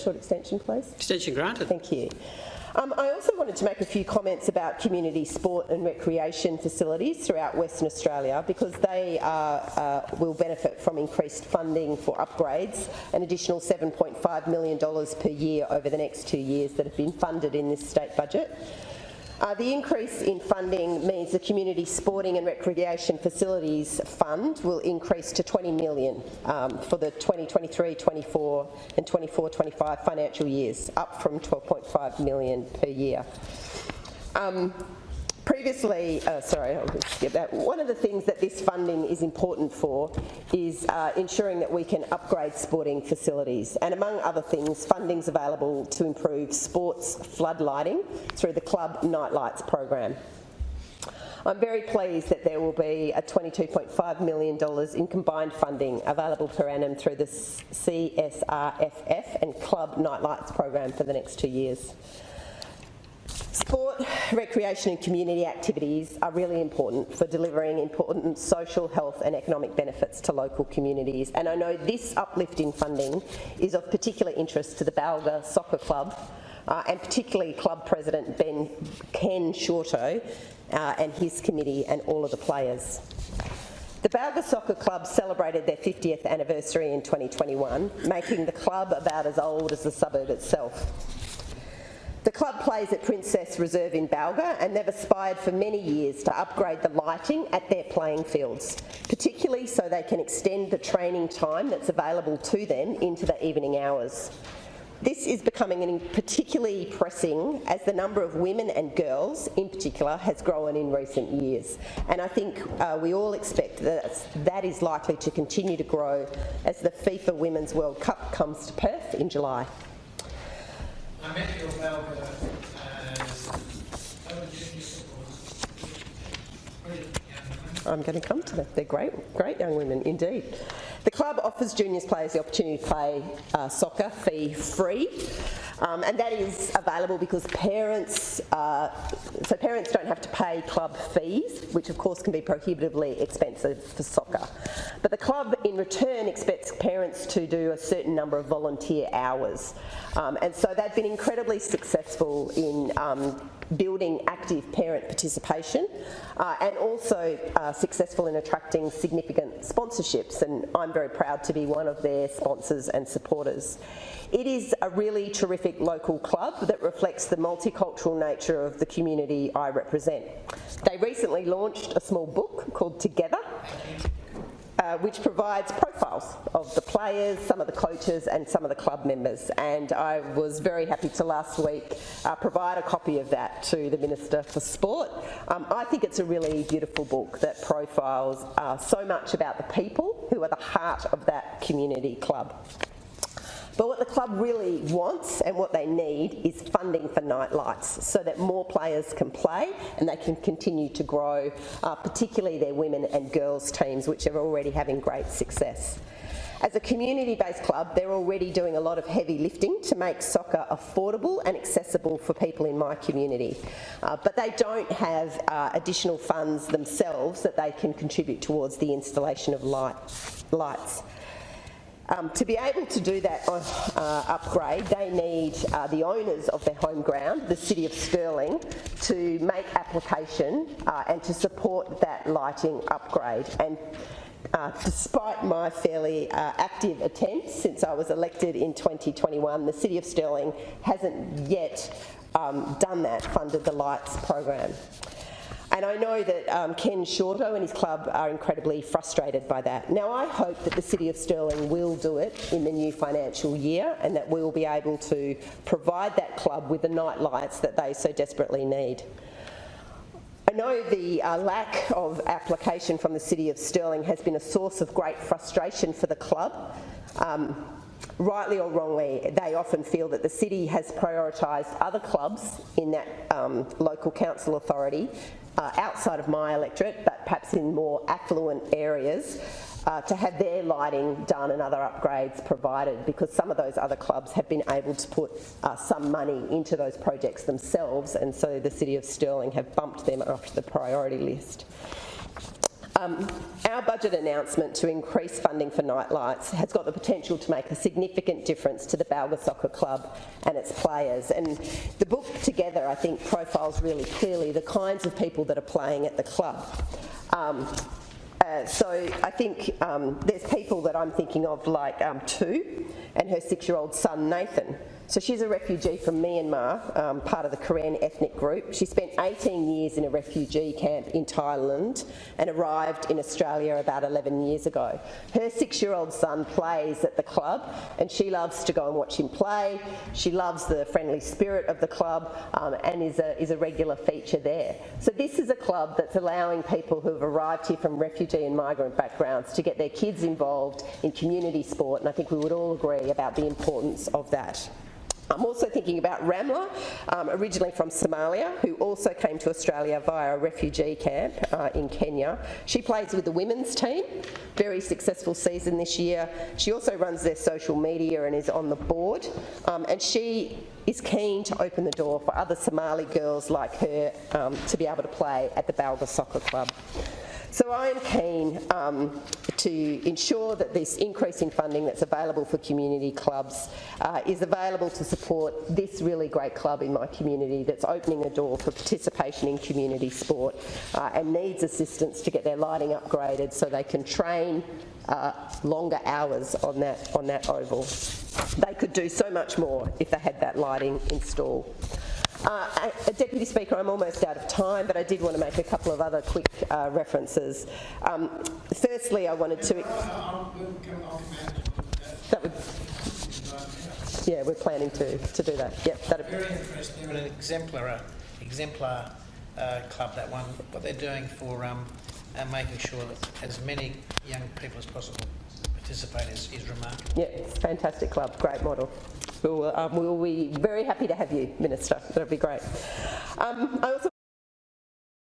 Short extension, please. Extension granted. Thank you. I also wanted to make a few comments about community sport and recreation facilities throughout Western Australia, because they will benefit from increased funding for upgrades, an additional $7.5 million per year over the next 2 years that have been funded in this state budget. The increase in funding means the Community Sporting and Recreation Facilities Fund will increase to $20 million for the 2023-24 and 24-25 financial years, up from $12.5 million per year. Previously, I'll just skip that. One of the things that this funding is important for is ensuring that we can upgrade sporting facilities, and among other things, funding's available to improve sports floodlighting through the Club Nightlights program. I'm very pleased that there will be a $22.5 million in combined funding available per annum through the CSRFF and Club Nightlights program for the next 2 years. Sport, recreation and community activities are really important for delivering important social, health and economic benefits to local communities, and I know this uplift in funding is of particular interest to the Balga Soccer Club and particularly Club President Ken Shorto and his committee and all of the players. The Balga Soccer Club celebrated their 50th anniversary in 2021, making the club about as old as the suburb itself. The club plays at Princess Reserve in Balga, and they've aspired for many years to upgrade the lighting at their playing fields, particularly so they can extend the training time that's available to them into the evening hours. This is becoming particularly pressing as the number of women and girls in particular has grown in recent years, and I think we all expect that is likely to continue to grow as the FIFA Women's World Cup comes to Perth in July. I met your Balga as I'm going to come to them. They're great young women indeed. The club offers juniors players the opportunity to play soccer fee-free, and that is available because parents don't have to pay club fees, which of course can be prohibitively expensive for soccer. But the club in return expects parents to do a certain number of volunteer hours, and so they've been incredibly successful in building active parent participation and also successful in attracting significant sponsorships, and I'm very proud to be one of their sponsors and supporters. It is a really terrific local club that reflects the multicultural nature of the community I represent. They recently launched a small book called Together, which provides profiles of the players, some of the coaches and some of the club members, and I was very happy to last week provide a copy of that to the Minister for Sport. I think it's a really beautiful book that profiles so much about the people who are the heart of that community club. But what the club really wants and what they need is funding for nightlights so that more players can play and they can continue to grow, particularly their women and girls teams, which are already having great success. As a community-based club, they're already doing a lot of heavy lifting to make soccer affordable and accessible for people in my community. But they don't have additional funds themselves that they can contribute towards the installation of lights. To be able to do that upgrade, they need the owners of their home ground, the City of Stirling, to make application and to support that lighting upgrade. And despite my fairly active attempts since I was elected in 2021, the City of Stirling hasn't yet done that, funded the lights program. And I know that Ken Shorto and his club are incredibly frustrated by that. Now, I hope that the City of Stirling will do it in the new financial year and that we will be able to provide that club with the night lights that they so desperately need. I know the lack of application from the City of Stirling has been a source of great frustration for the club. Rightly or wrongly, they often feel that the city has prioritised other clubs in that local council authority outside of my electorate, but perhaps in more affluent areas, to have their lighting done and other upgrades provided, because some of those other clubs have been able to put some money into those projects themselves, and so the City of Stirling have bumped them off the priority list. Our budget announcement to increase funding for nightlights has got the potential to make a significant difference to the Balga Soccer Club and its players. And the book Together, I think, profiles really clearly the kinds of people that are playing at the club. So I think there's people that I'm thinking of like Tu and her 6-year-old son Nathan. So she's a refugee from Myanmar, part of the Karen ethnic group. She spent 18 years in a refugee camp in Thailand and arrived in Australia about 11 years ago. Her 6-year-old son plays at the club and she loves to go and watch him play. She loves the friendly spirit of the club and is a regular feature there. So this is a club that's allowing people who have arrived here from refugee and migrant backgrounds to get their kids involved in community sport, and I think we would all agree about the importance of that. I'm also thinking about Ramla, originally from Somalia, who also came to Australia via a refugee camp in Kenya. She plays with the women's team, very successful season this year. She also runs their social media and is on the board, and she is keen to open the door for other Somali girls like her to be able to play at the Balga Soccer Club. So I am keen to ensure that this increase in funding that's available for community clubs is available to support this really great club in my community that's opening a door for participation in community sport and needs assistance to get their lighting upgraded so they can train longer hours on that oval. They could do so much more if they had that lighting installed. Deputy Speaker, I'm almost out of time, but I did want to make a couple of other quick references. Firstly, I wanted to... That would, yeah, we're planning to do that. Yep, that'd Very impressed. They're an exemplar club, that one. What they're doing for making sure that as many young people as possible participate is remarkable. Yeah, it's a fantastic club, great model. We'll be very happy to have you, Minister. That'll be great. I also